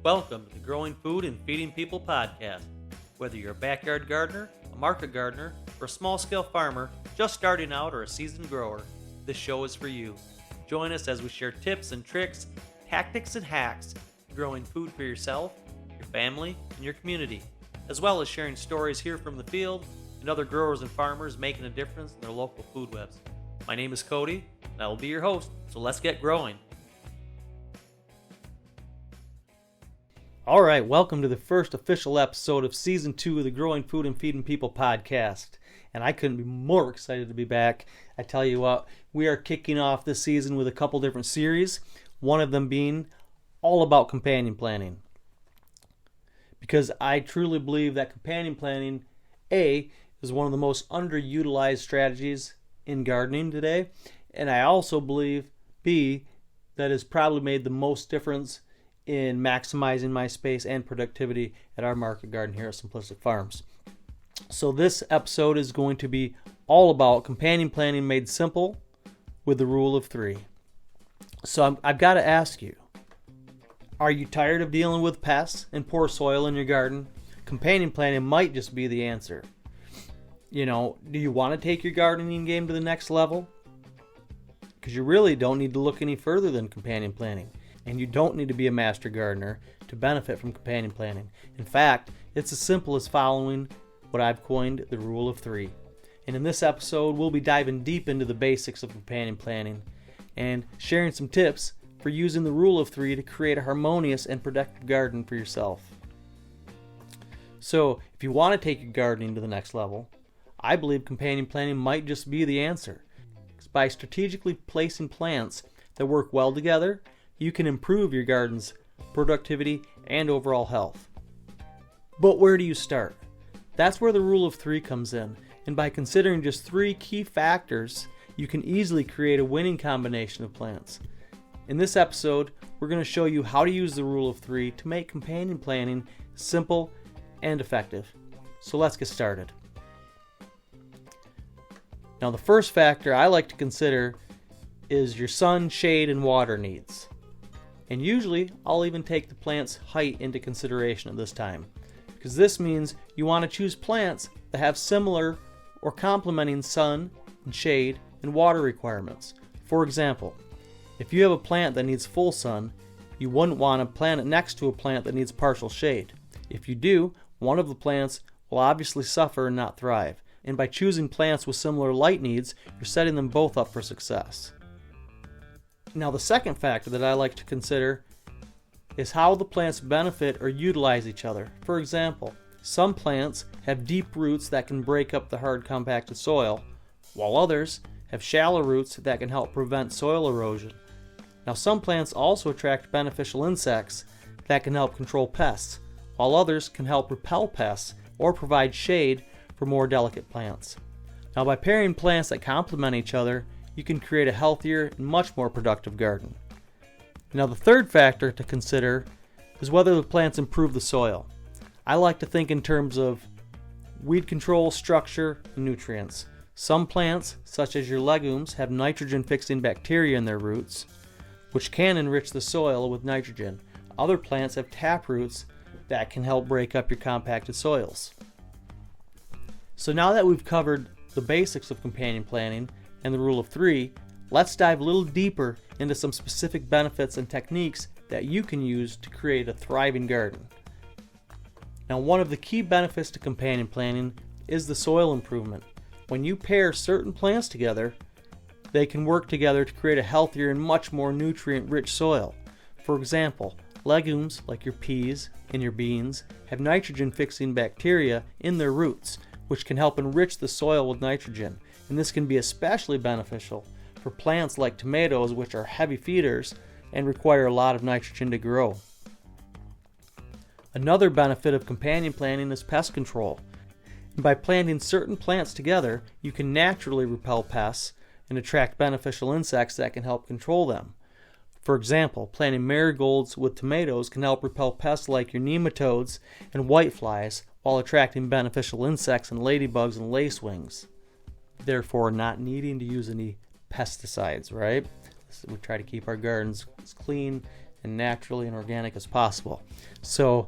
Welcome to the Growing Food and Feeding People podcast. Whether you're a backyard gardener, a market gardener, or a small-scale farmer just starting out or a seasoned grower, this show is for you. Join us as we share tips and tricks, tactics and hacks for growing food for yourself, your family, and your community, as well as sharing stories here from the field and other growers and farmers making a difference in their local food webs. My name is Cody, and I will be your host, so let's get growing. All right, welcome to the first official episode of Season 2 of the Growing Food and Feeding People podcast. And I couldn't be more excited to be back. I tell you what, we are kicking off this season with a couple different series, one of them being all about companion planting. Because I truly believe that companion planting, A, is one of the most underutilized strategies in gardening today. And I also believe, B, that has probably made the most difference in maximizing my space and productivity at our market garden here at Simplistic Farms. So this episode is going to be all about companion planting made simple with the rule of 3. So I've got to ask you, are you tired of dealing with pests and poor soil in your garden? Companion planting might just be the answer. You know, do you want to take your gardening game to the next level? Because you really don't need to look any further than companion planting. And you don't need to be a master gardener to benefit from companion planting. In fact, it's as simple as following what I've coined the rule of 3. And in this episode, we'll be diving deep into the basics of companion planting and sharing some tips for using the rule of 3 to create a harmonious and productive garden for yourself. So, if you want to take your gardening to the next level, I believe companion planting might just be the answer. By strategically placing plants that work well together, you can improve your garden's productivity and overall health. But where do you start? That's where the rule of 3 comes in, and by considering just 3 key factors, you can easily create a winning combination of plants. In this episode, we're going to show you how to use the rule of 3 to make companion planting simple and effective. So let's get started. Now the first factor I like to consider is your sun, shade, and water needs. And usually, I'll even take the plant's height into consideration at this time, because this means you want to choose plants that have similar or complementing sun, and shade, and water requirements. For example, if you have a plant that needs full sun, you wouldn't want to plant it next to a plant that needs partial shade. If you do, one of the plants will obviously suffer and not thrive. And by choosing plants with similar light needs, you're setting them both up for success. Now the second factor that I like to consider is how the plants benefit or utilize each other. For example, some plants have deep roots that can break up the hard compacted soil, while others have shallow roots that can help prevent soil erosion. Now some plants also attract beneficial insects that can help control pests, while others can help repel pests or provide shade for more delicate plants. Now by pairing plants that complement each other, you can create a healthier and much more productive garden. Now the third factor to consider is whether the plants improve the soil. I like to think in terms of weed control, structure, and nutrients. Some plants, such as your legumes, have nitrogen-fixing bacteria in their roots, which can enrich the soil with nitrogen. Other plants have tap roots that can help break up your compacted soils. So now that we've covered the basics of companion planting and the rule of 3, let's dive a little deeper into some specific benefits and techniques that you can use to create a thriving garden. Now, one of the key benefits to companion planting is the soil improvement. When you pair certain plants together, they can work together to create a healthier and much more nutrient-rich soil. For example, legumes like your peas and your beans have nitrogen-fixing bacteria in their roots, which can help enrich the soil with nitrogen. And this can be especially beneficial for plants like tomatoes, which are heavy feeders and require a lot of nitrogen to grow. Another benefit of companion planting is pest control. And by planting certain plants together, you can naturally repel pests and attract beneficial insects that can help control them. For example, planting marigolds with tomatoes can help repel pests like your nematodes and whiteflies while attracting beneficial insects and ladybugs and lacewings. Therefore, not needing to use any pesticides, right? We try to keep our gardens as clean and naturally and organic as possible. So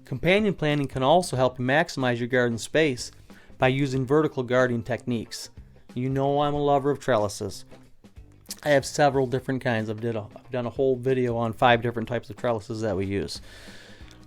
companion planting can also help you maximize your garden space by using vertical gardening techniques. You know I'm a lover of trellises. I have several different kinds. I've done a whole video on 5 different types of trellises that we use.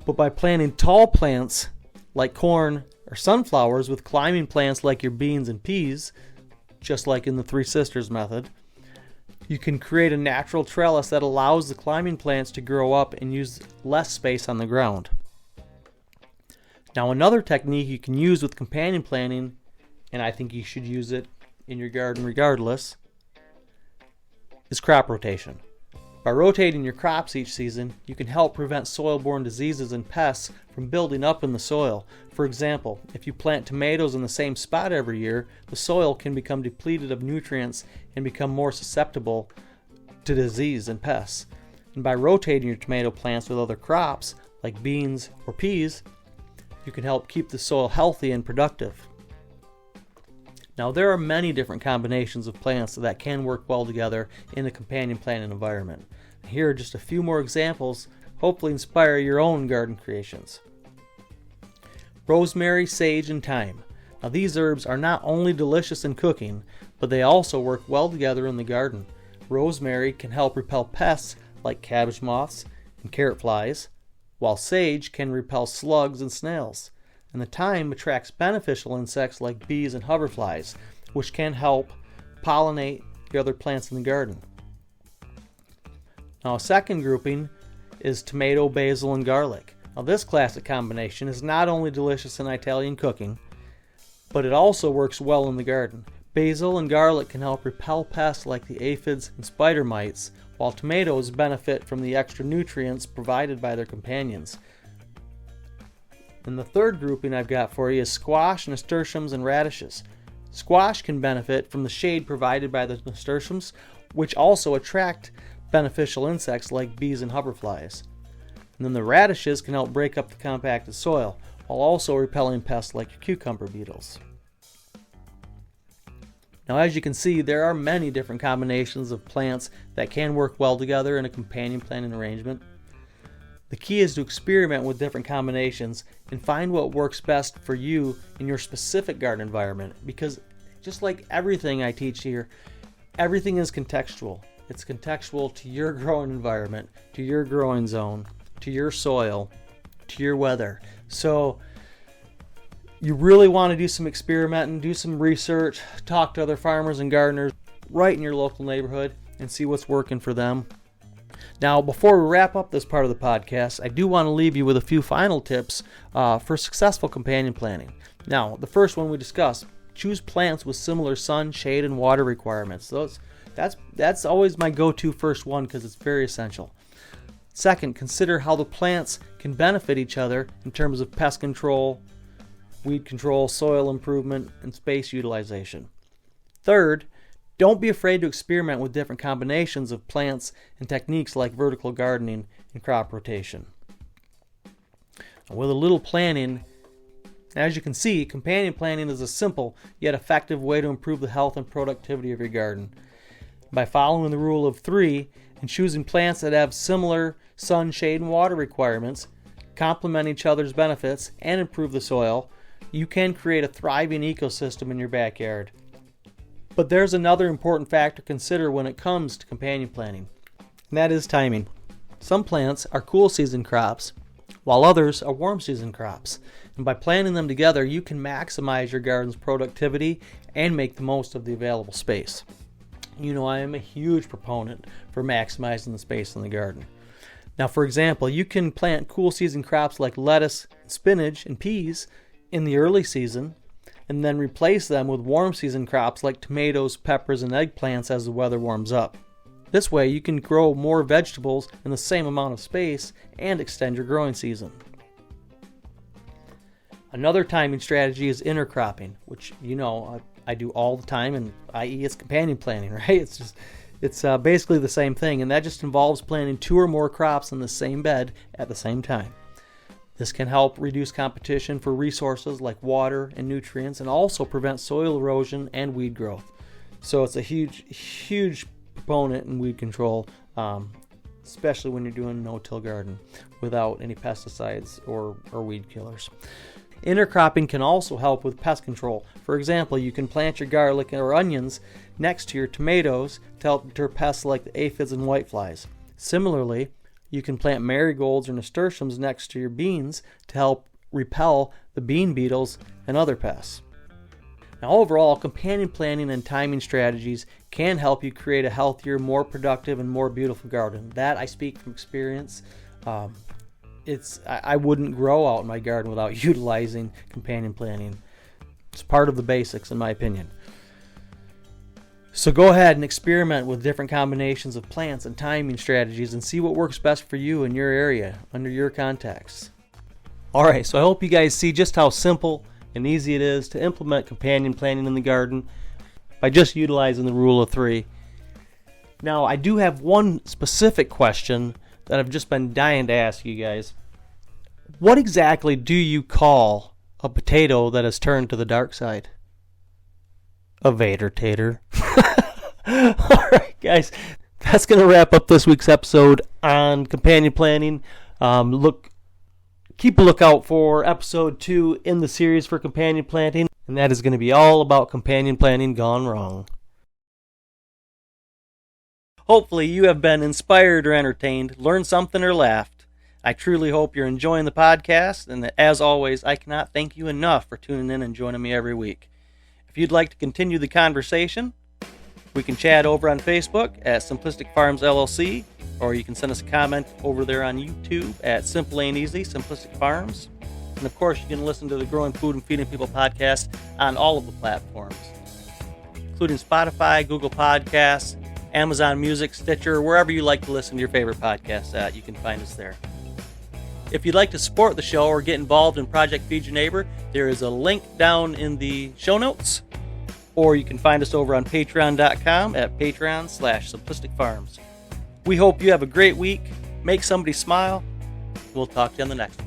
But by planting tall plants like corn or sunflowers with climbing plants like your beans and peas, just like in the Three Sisters method, you can create a natural trellis that allows the climbing plants to grow up and use less space on the ground. Now, another technique you can use with companion planting, and I think you should use it in your garden regardless, is crop rotation. By rotating your crops each season, you can help prevent soil-borne diseases and pests from building up in the soil. For example, if you plant tomatoes in the same spot every year, the soil can become depleted of nutrients and become more susceptible to disease and pests. And by rotating your tomato plants with other crops, like beans or peas, you can help keep the soil healthy and productive. Now, there are many different combinations of plants that can work well together in a companion planting environment. Here are just a few more examples, hopefully inspire your own garden creations. Rosemary, sage, and thyme. Now, these herbs are not only delicious in cooking, but they also work well together in the garden. Rosemary can help repel pests like cabbage moths and carrot flies, while sage can repel slugs and snails. And the thyme attracts beneficial insects like bees and hoverflies, which can help pollinate the other plants in the garden. Now, a second grouping is tomato, basil, and garlic. Now, this classic combination is not only delicious in Italian cooking, but it also works well in the garden. Basil and garlic can help repel pests like the aphids and spider mites, while tomatoes benefit from the extra nutrients provided by their companions. And the third grouping I've got for you is squash, nasturtiums, and radishes. Squash can benefit from the shade provided by the nasturtiums, which also attract beneficial insects like bees and hoverflies. And then the radishes can help break up the compacted soil, while also repelling pests like cucumber beetles. Now, as you can see, there are many different combinations of plants that can work well together in a companion planting arrangement. The key is to experiment with different combinations and find what works best for you in your specific garden environment, because just like everything I teach here, everything is contextual. It's contextual to your growing environment, to your growing zone, to your soil, to your weather. So you really want to do some experimenting, do some research, talk to other farmers and gardeners right in your local neighborhood and see what's working for them. Now, before we wrap up this part of the podcast, I do want to leave you with a few final tips for successful companion planting. Now, the first one we discussed, choose plants with similar sun, shade, and water requirements. That's always my go-to first one because it's very essential. Second, consider how the plants can benefit each other in terms of pest control, weed control, soil improvement, and space utilization. Third, don't be afraid to experiment with different combinations of plants and techniques like vertical gardening and crop rotation. With a little planning, as you can see, companion planting is a simple yet effective way to improve the health and productivity of your garden. By following the rule of 3 and choosing plants that have similar sun, shade, and water requirements, complement each other's benefits, and improve the soil, you can create a thriving ecosystem in your backyard. But there's another important factor to consider when it comes to companion planting, and that is timing. Some plants are cool season crops, while others are warm season crops. And by planting them together, you can maximize your garden's productivity and make the most of the available space. You know I am a huge proponent for maximizing the space in the garden. Now, for example, you can plant cool season crops like lettuce, spinach, and peas in the early season, and then replace them with warm season crops like tomatoes, peppers, and eggplants as the weather warms up. This way you can grow more vegetables in the same amount of space and extend your growing season. Another timing strategy is intercropping, which I do all the time, and i.e. it's companion planting, right? It's basically the same thing, and that just involves planting 2 or more crops in the same bed at the same time. This can help reduce competition for resources like water and nutrients, and also prevent soil erosion and weed growth. So it's a huge proponent in weed control especially when you're doing a no-till garden without any pesticides or weed killers. Intercropping can also help with pest control. For example, you can plant your garlic or onions next to your tomatoes to help deter pests like the aphids and whiteflies. Similarly, you can plant marigolds or nasturtiums next to your beans to help repel the bean beetles and other pests. Now overall, companion planting and timing strategies can help you create a healthier, more productive, and more beautiful garden. That I speak from experience. I wouldn't grow out in my garden without utilizing companion planting. It's part of the basics, in my opinion. So go ahead and experiment with different combinations of plants and timing strategies and see what works best for you in your area, under your context. Alright, so I hope you guys see just how simple and easy it is to implement companion planting in the garden by just utilizing the rule of 3. Now, I do have one specific question that I've just been dying to ask you guys. What exactly do you call a potato that has turned to the dark side? A Vader tater. Alright guys, that's going to wrap up this week's episode on companion planting. Keep a lookout for episode 2 in the series for companion planting, and that is going to be all about companion planting gone wrong. Hopefully you have been inspired or entertained, learned something or laughed. I truly hope you're enjoying the podcast, and as always, I cannot thank you enough for tuning in and joining me every week. If you'd like to continue the conversation, we can chat over on Facebook at Simplistic Farms LLC, or you can send us a comment over there on YouTube at Simple and Easy Simplistic Farms. And of course, you can listen to the Growing Food and Feeding People podcast on all of the platforms, including Spotify, Google Podcasts, Amazon Music, Stitcher, wherever you like to listen to your favorite podcasts at, you can find us there. If you'd like to support the show or get involved in Project Feed Your Neighbor, there is a link down in the show notes, or you can find us over on patreon.com at patreon.com/simplisticfarms. We hope you have a great week. Make somebody smile. We'll talk to you on the next one.